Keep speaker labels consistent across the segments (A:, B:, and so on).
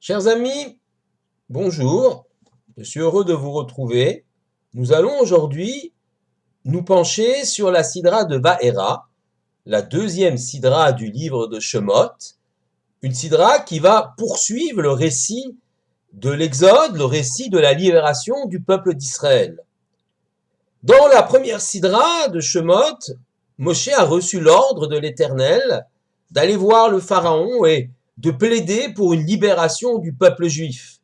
A: Chers amis, bonjour, je suis heureux de vous retrouver. Nous allons aujourd'hui nous pencher sur la sidra de Va'era, la deuxième sidra du livre de Shemot, une sidra qui va poursuivre le récit de l'Exode, le récit de la libération du peuple d'Israël. Dans la première sidra de Shemot, Moshe a reçu l'ordre de l'Éternel d'aller voir le Pharaon et de plaider pour une libération du peuple juif.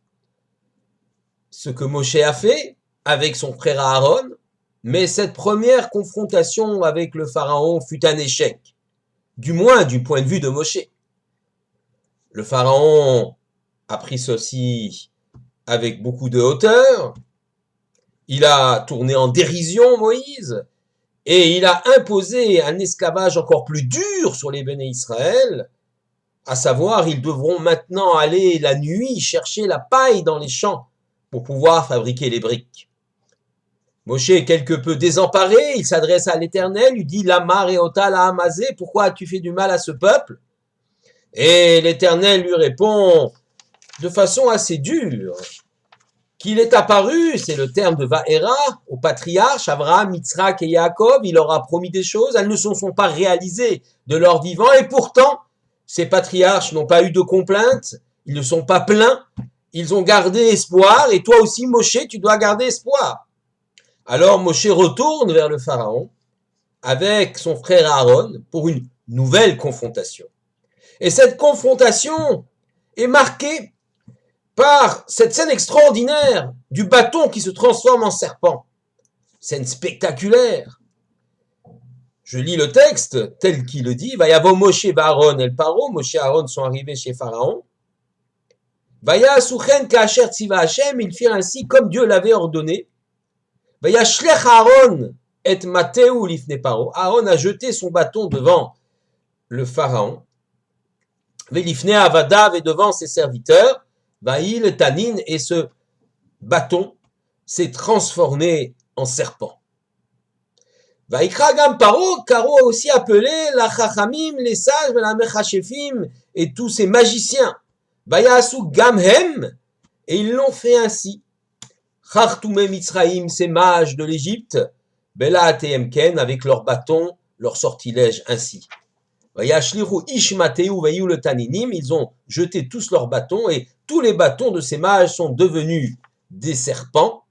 A: Ce que Moshe a fait avec son frère Aaron, mais cette première confrontation avec le Pharaon fut un échec, du moins du point de vue de Moshe. Le Pharaon a pris ceci avec beaucoup de hauteur, il a tourné en dérision Moïse, et il a imposé un esclavage encore plus dur sur les béné Israël, à savoir, ils devront maintenant aller la nuit chercher la paille dans les champs pour pouvoir fabriquer les briques. Moshe est quelque peu désemparé, il s'adresse à l'Éternel, lui dit « Lama reota la hamazé, pourquoi as-tu fait du mal à ce peuple ?» Et l'Éternel lui répond de façon assez dure qu'il est apparu, c'est le terme de Va'era, au patriarche Abraham, Yitzhak et Yaakov, il leur a promis des choses, elles ne se sont pas réalisées de leur vivant, et pourtant, ces patriarches n'ont pas eu de complaintes, ils ne sont pas plaints, ils ont gardé espoir, et toi aussi, Moshe, tu dois garder espoir. Alors Moshe retourne vers le Pharaon avec son frère Aaron pour une nouvelle confrontation. Et cette confrontation est marquée par cette scène extraordinaire du bâton qui se transforme en serpent. Scène spectaculaire. Je lis le texte tel qu'il le dit. Vayavo Moshe Aaron el Paro. Moshe et Aaron sont arrivés chez Pharaon. Vaya Suchen Kacher Tziva Hashem. Ils firent ainsi comme Dieu l'avait ordonné. Vaya Shlech Aaron et Mateu lifne Paro. Aaron a jeté son bâton devant le Pharaon. Velifne Avadav et devant ses serviteurs. Vaïl Tanin, et ce bâton s'est transformé en serpent. Vaikra Gam Paro, Caro a aussi appelé la Chachamim, les sages, la Mechashefim et tous ces magiciens. Vayasu Gamhem, et ils l'ont fait ainsi. Chartoumé Mitzraïm, ces mages de l'Égypte, Bela Ateyemken, avec leurs bâtons, leurs sortilèges ainsi. Vayashliru Ishmateu Vayu le Taninim, ils ont jeté tous leurs bâtons et tous les bâtons de ces mages sont devenus des serpents.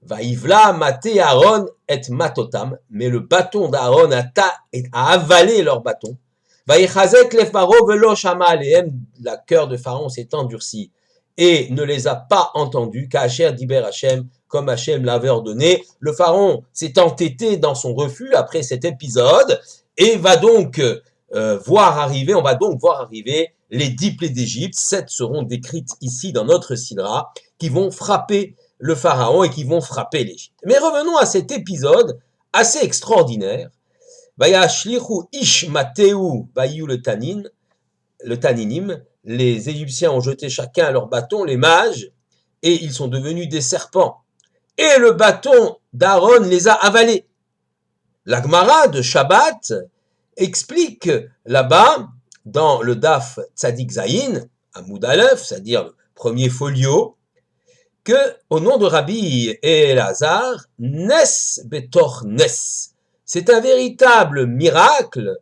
A: Vaïvla Maté Aaron et Matotam, mais le bâton d'Aaron a avalé leur bâton. Vaïchazek le Pharaon velo shama alehem, la cœur de Pharaon s'est endurci et ne les a pas entendus, Kacher diber Hashem, comme Hashem l'avait ordonné. Le Pharaon s'est entêté dans son refus après cet épisode et va donc on va donc voir arriver les 10 plaies d'Égypte. 7 seront décrites ici dans notre sidra, qui vont frapper le Pharaon et qui vont frapper l'Égypte. Mais revenons à cet épisode assez extraordinaire. Vayashlichu ish mateu vayu le taninim. Les Égyptiens ont jeté chacun leur bâton, les mages, et ils sont devenus des serpents. Et le bâton d'Aaron les a avalés. La Gemara de Shabbat explique là-bas, dans le Daf Tzadik Zayin, Amoud Aleph, c'est-à-dire le premier folio, que, au nom de Rabbi Elazar, Nes Betor Nes. C'est un véritable miracle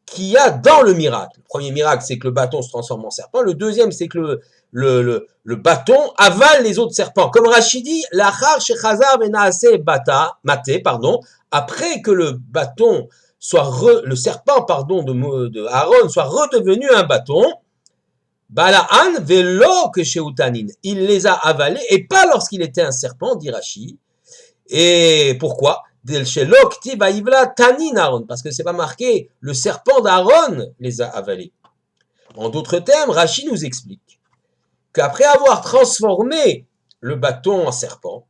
A: qu'il y a dans le miracle. Le premier miracle, c'est que le bâton se transforme en serpent. Le deuxième, c'est que le bâton avale les autres serpents. Comme Rashi dit, Lachar Shechazar Venaase Maté, après que le bâton le serpent de Aaron soit redevenu un bâton, Bala'an velo que sheutanin, il les a avalés et pas lorsqu'il était un serpent, dit Rashi. Et pourquoi? Del shelokti vaivla tanin Aaron, parce que c'est pas marqué le serpent d'Aaron les a avalés. En d'autres termes, Rashi nous explique qu'après avoir transformé le bâton en serpent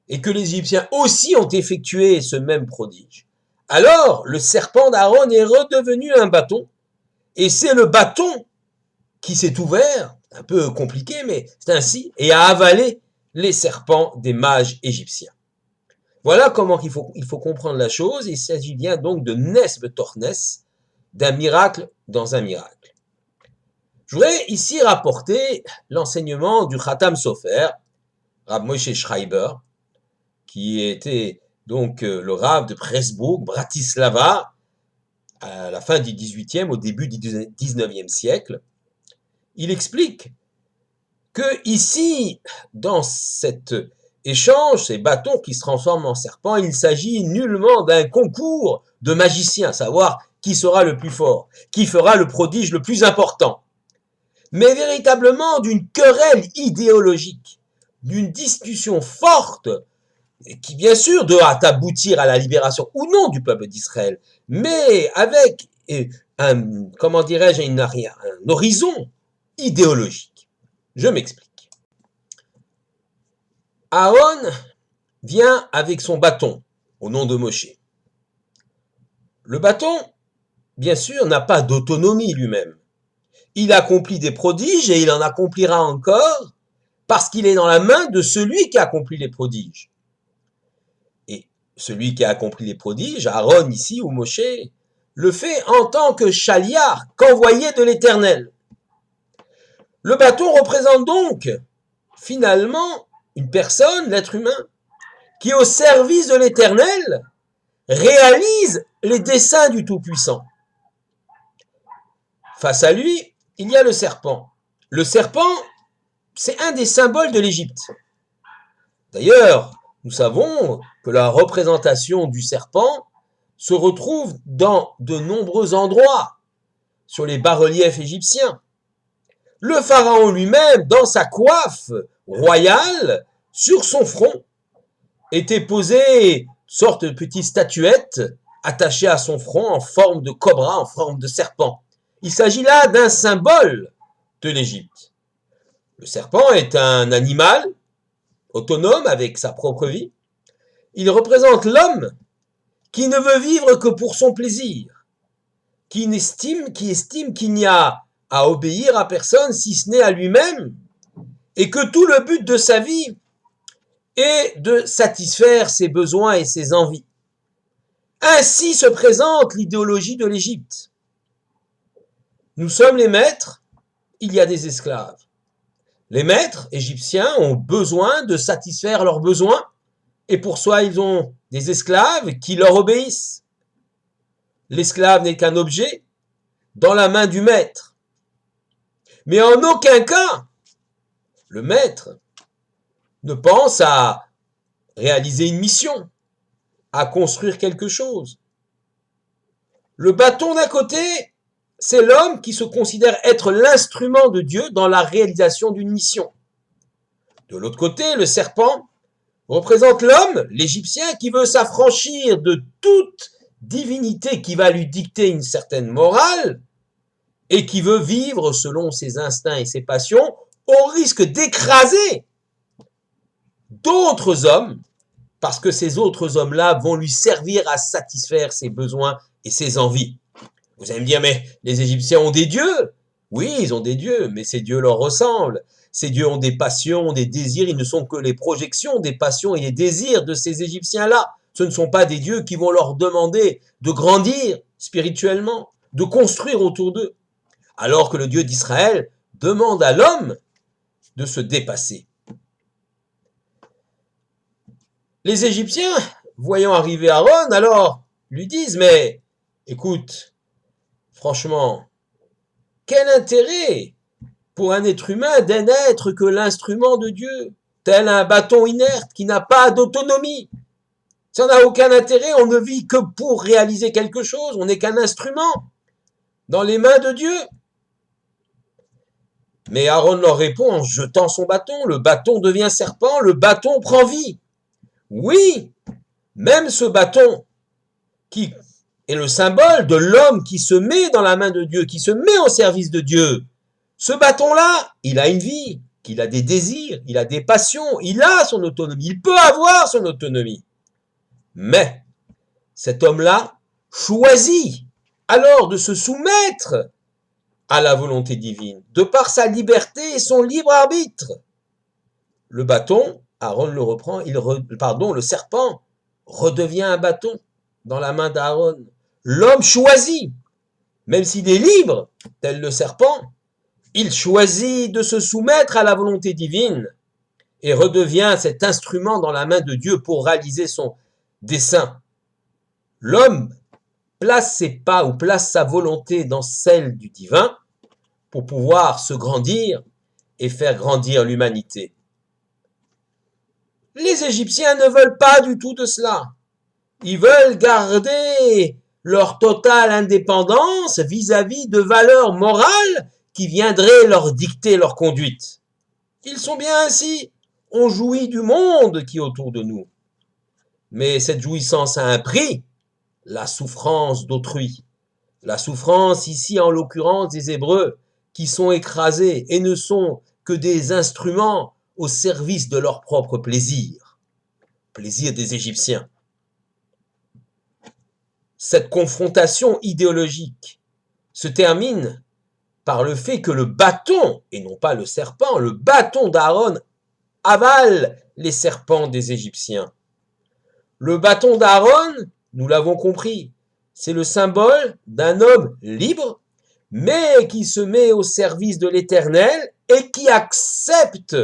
A: et que les Égyptiens aussi ont effectué ce même prodige, alors le serpent d'Aaron est redevenu un bâton, et c'est le bâton qui s'est ouvert, un peu compliqué, mais c'est ainsi, et a avalé les serpents des mages égyptiens. Voilà comment il faut comprendre la chose. Il s'agit bien donc de Nes Betor Nes, d'un miracle dans un miracle. Je voudrais ici rapporter l'enseignement du Khatam Sofer, Rav Moshe Schreiber, qui était donc le Rav de Pressburg, Bratislava, à la fin du XVIIIe, au début du XIXe siècle. Il explique que ici, dans cet échange, ces bâtons qui se transforment en serpents, il s'agit nullement d'un concours de magiciens, savoir qui sera le plus fort, qui fera le prodige le plus important, mais véritablement d'une querelle idéologique, d'une discussion forte, qui bien sûr doit aboutir à la libération ou non du peuple d'Israël, mais avec comment dirais-je, un horizon idéologique. Je m'explique. Aaron vient avec son bâton, au nom de Moshe. Le bâton, bien sûr, n'a pas d'autonomie lui-même. Il accomplit des prodiges et il en accomplira encore parce qu'il est dans la main de celui qui accomplit les prodiges. Et celui qui a accompli les prodiges, Aaron ici ou Moshe, le fait en tant que chaliar, qu'envoyé de l'Éternel. Le bâton représente donc finalement une personne, l'être humain, qui au service de l'Éternel réalise les desseins du Tout-Puissant. Face à lui, il y a le serpent. Le serpent, c'est un des symboles de l'Égypte. D'ailleurs, nous savons que la représentation du serpent se retrouve dans de nombreux endroits sur les bas-reliefs égyptiens. Le pharaon lui-même, dans sa coiffe royale, sur son front, était posée sorte de petite statuette attachée à son front en forme de cobra, en forme de serpent. Il s'agit là d'un symbole de l'Égypte. Le serpent est un animal autonome avec sa propre vie. Il représente l'homme qui ne veut vivre que pour son plaisir, qui estime qu'il n'y a à obéir à personne si ce n'est à lui-même, et que tout le but de sa vie est de satisfaire ses besoins et ses envies. Ainsi se présente l'idéologie de l'Égypte. Nous sommes les maîtres, il y a des esclaves. Les maîtres égyptiens ont besoin de satisfaire leurs besoins, et pour cela ils ont des esclaves qui leur obéissent. L'esclave n'est qu'un objet dans la main du maître. Mais en aucun cas, le maître ne pense à réaliser une mission, à construire quelque chose. Le bâton d'un côté, c'est l'homme qui se considère être l'instrument de Dieu dans la réalisation d'une mission. De l'autre côté, le serpent représente l'homme, l'Égyptien, qui veut s'affranchir de toute divinité qui va lui dicter une certaine morale et qui veut vivre selon ses instincts et ses passions au risque d'écraser d'autres hommes parce que ces autres hommes-là vont lui servir à satisfaire ses besoins et ses envies. Vous allez me dire, mais les Égyptiens ont des dieux. Oui, ils ont des dieux, mais ces dieux leur ressemblent. Ces dieux ont des passions, des désirs, ils ne sont que les projections des passions et des désirs de ces Égyptiens-là. Ce ne sont pas des dieux qui vont leur demander de grandir spirituellement, de construire autour d'eux. Alors que le Dieu d'Israël demande à l'homme de se dépasser. Les Égyptiens, voyant arriver Aaron, alors lui disent, mais écoute, franchement, quel intérêt pour un être humain d'un être que l'instrument de Dieu, tel un bâton inerte qui n'a pas d'autonomie. Ça n'a aucun intérêt, on ne vit que pour réaliser quelque chose, on n'est qu'un instrument dans les mains de Dieu. Mais Aaron leur répond en jetant son bâton, le bâton devient serpent, le bâton prend vie. Oui, même ce bâton qui est le symbole de l'homme qui se met dans la main de Dieu, qui se met au service de Dieu, ce bâton-là, il a une vie, il a des désirs, il a des passions, il a son autonomie, il peut avoir son autonomie. Mais cet homme-là choisit alors de se soumettre à la volonté divine, de par sa liberté et son libre arbitre. Le bâton, Aaron le reprend, le serpent redevient un bâton dans la main d'Aaron. L'homme choisit, même s'il est libre, tel le serpent, il choisit de se soumettre à la volonté divine et redevient cet instrument dans la main de Dieu pour réaliser son dessein. L'homme place ses pas ou place sa volonté dans celle du divin pour pouvoir se grandir et faire grandir l'humanité. Les Égyptiens ne veulent pas du tout de cela. Ils veulent garder leur totale indépendance vis-à-vis de valeurs morales qui viendraient leur dicter leur conduite. Ils sont bien ainsi. On jouit du monde qui est autour de nous. Mais cette jouissance a un prix, la souffrance d'autrui. La souffrance ici, en l'occurrence, des Hébreux, qui sont écrasés et ne sont que des instruments au service de leur propre plaisir des Égyptiens. Cette confrontation idéologique se termine par le fait que le bâton, et non pas le serpent, le bâton d'Aaron avale les serpents des Égyptiens. Le bâton d'Aaron, nous l'avons compris, c'est le symbole d'un homme libre, mais qui se met au service de l'Éternel et qui accepte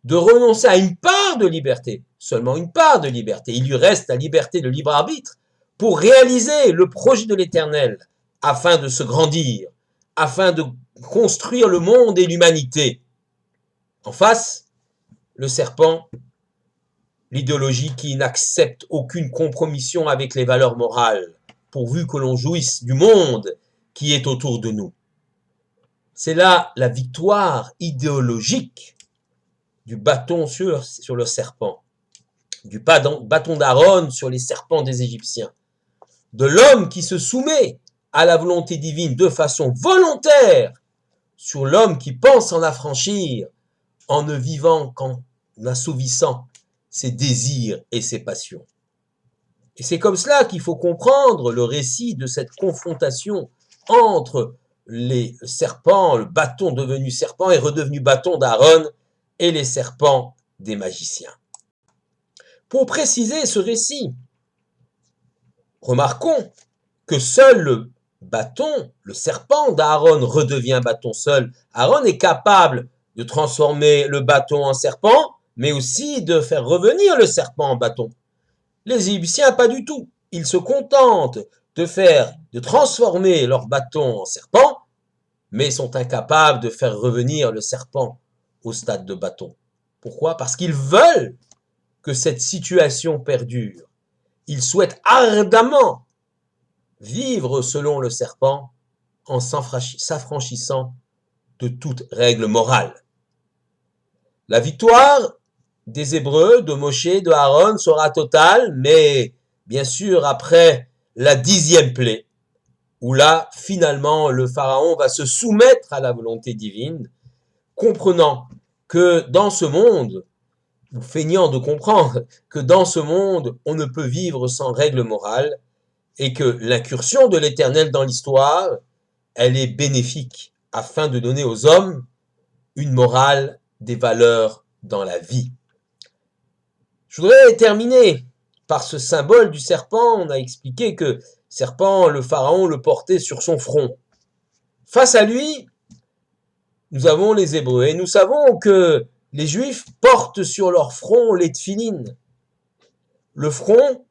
A: de renoncer à une part de liberté, seulement une part de liberté. Il lui reste la liberté de libre arbitre pour réaliser le projet de l'Éternel afin de se grandir, afin de construire le monde et l'humanité. En face, le serpent, l'idéologie qui n'accepte aucune compromission avec les valeurs morales, pourvu que l'on jouisse du monde qui est autour de nous. C'est là la victoire idéologique du bâton sur le serpent, du bâton d'Aaron sur les serpents des Égyptiens, de l'homme qui se soumet à la volonté divine de façon volontaire sur l'homme qui pense en affranchir en ne vivant qu'en assouvissant ses désirs et ses passions. Et c'est comme cela qu'il faut comprendre le récit de cette confrontation entre les serpents, le bâton devenu serpent et redevenu bâton d'Aaron, et les serpents des magiciens. Pour préciser ce récit, remarquons que seul le bâton, le serpent d'Aaron redevient bâton seul. Aaron est capable de transformer le bâton en serpent, mais aussi de faire revenir le serpent en bâton. Les Égyptiens, pas du tout. Ils se contentent de transformer leur bâton en serpent, mais sont incapables de faire revenir le serpent au stade de bâton. Pourquoi? Parce qu'ils veulent que cette situation perdure. Ils souhaitent ardemment vivre selon le serpent en s'affranchissant de toute règle morale. La victoire des Hébreux, de Moshe, de Aaron sera totale, mais bien sûr après la 10e plaie, où là, finalement, le Pharaon va se soumettre à la volonté divine, comprenant que dans ce monde, ou feignant de comprendre que dans ce monde, on ne peut vivre sans règle morale, et que l'incursion de l'Éternel dans l'histoire, elle est bénéfique, afin de donner aux hommes une morale, des valeurs dans la vie. Je voudrais terminer par ce symbole du serpent. On a expliqué que serpent, le Pharaon le portait sur son front. Face à lui, nous avons les Hébreux. Et nous savons que les Juifs portent sur leur front les tfilines. Le front,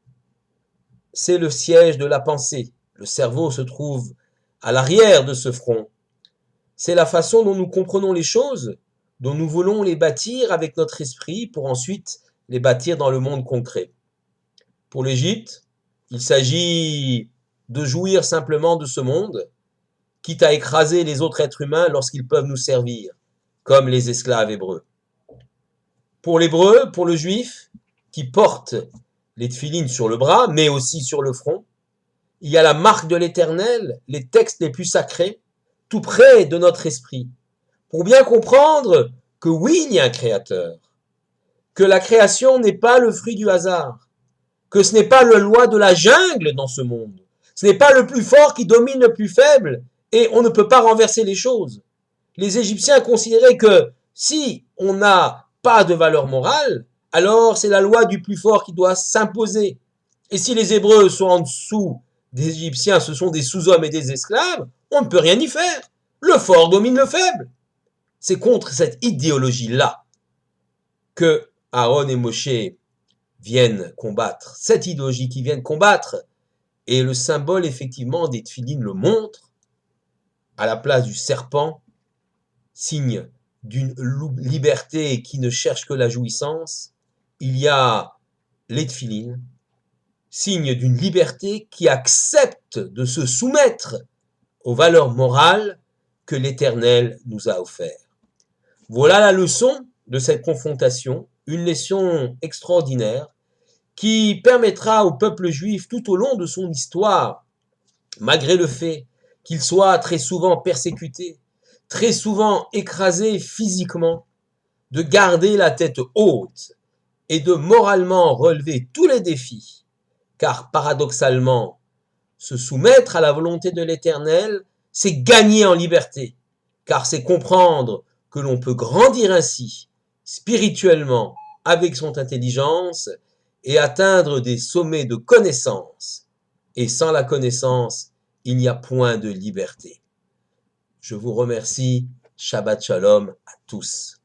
A: c'est le siège de la pensée. Le cerveau se trouve à l'arrière de ce front. C'est la façon dont nous comprenons les choses, dont nous voulons les bâtir avec notre esprit pour ensuite les bâtir dans le monde concret. Pour l'Égypte, il s'agit de jouir simplement de ce monde, quitte à écraser les autres êtres humains lorsqu'ils peuvent nous servir, comme les esclaves hébreux. Pour l'hébreu, pour le juif, qui porte les tfilines sur le bras, mais aussi sur le front, il y a la marque de l'Éternel, les textes les plus sacrés, tout près de notre esprit, pour bien comprendre que oui, il y a un créateur, que la création n'est pas le fruit du hasard, que ce n'est pas la loi de la jungle dans ce monde, ce n'est pas le plus fort qui domine le plus faible, et on ne peut pas renverser les choses. Les Égyptiens considéraient que si on n'a pas de valeur morale, alors c'est la loi du plus fort qui doit s'imposer. Et si les Hébreux sont en dessous des Égyptiens, ce sont des sous-hommes et des esclaves, on ne peut rien y faire. Le fort domine le faible. C'est contre cette idéologie-là que Aaron et Moshe viennent combattre. Cette idéologie qu'ils viennent combattre, et le symbole effectivement des tefilines le montre, à la place du serpent, signe d'une liberté qui ne cherche que la jouissance, il y a les tefilines, signe d'une liberté qui accepte de se soumettre aux valeurs morales que l'Éternel nous a offertes. Voilà la leçon de cette confrontation, une leçon extraordinaire qui permettra au peuple juif tout au long de son histoire, malgré le fait qu'il soit très souvent persécuté, très souvent écrasé physiquement, de garder la tête haute et de moralement relever tous les défis, car paradoxalement, se soumettre à la volonté de l'Éternel, c'est gagner en liberté, car c'est comprendre que l'on peut grandir ainsi, spirituellement, avec son intelligence, et atteindre des sommets de connaissance. Et sans la connaissance, il n'y a point de liberté. Je vous remercie. Shabbat Shalom à tous.